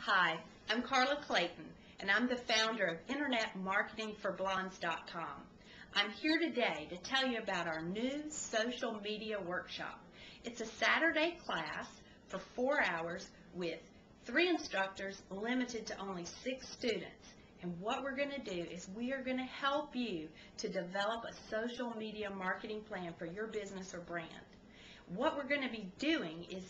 Hi, I'm Carla Clayton, and I'm the founder of InternetMarketingForBlondes.com. I'm here today to tell you about our new social media workshop. It's a Saturday class for 4 hours with 3 instructors, limited to only 6 students. And what we're going to do is we are going to help you to develop a social media marketing plan for your business or brand. What we're going to be doing is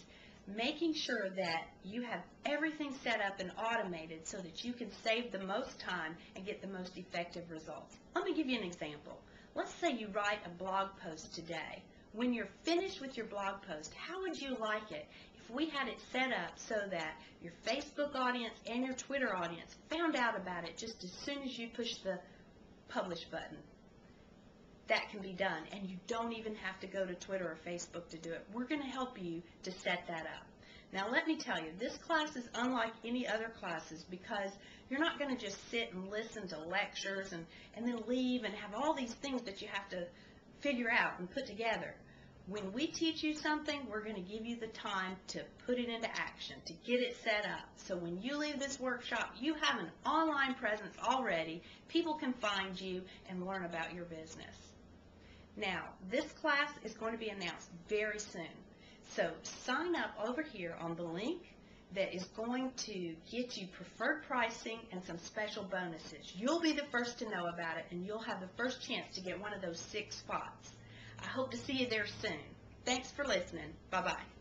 making sure that you have everything set up and automated so that you can save the most time and get the most effective results. Let me give you an example. Let's say you write a blog post today. When you're finished with your blog post, how would you like it if we had it set up so that your Facebook audience and your Twitter audience found out about it just as soon as you push the publish button? That can be done, and you don't even have to go to Twitter or Facebook to do it. We're going to help you to set that up. Now let me tell you, this class is unlike any other classes because you're not going to just sit and listen to lectures and then leave and have all these things that you have to figure out and put together. When we teach you something, we're going to give you the time to put it into action, to get it set up. So when you leave this workshop, you have an online presence already. People can find you and learn about your business. Now, this class is going to be announced very soon. So sign up over here on the link that is going to get you preferred pricing and some special bonuses. You'll be the first to know about it, and you'll have the first chance to get one of those 6 spots. I hope to see you there soon. Thanks for listening. Bye-bye.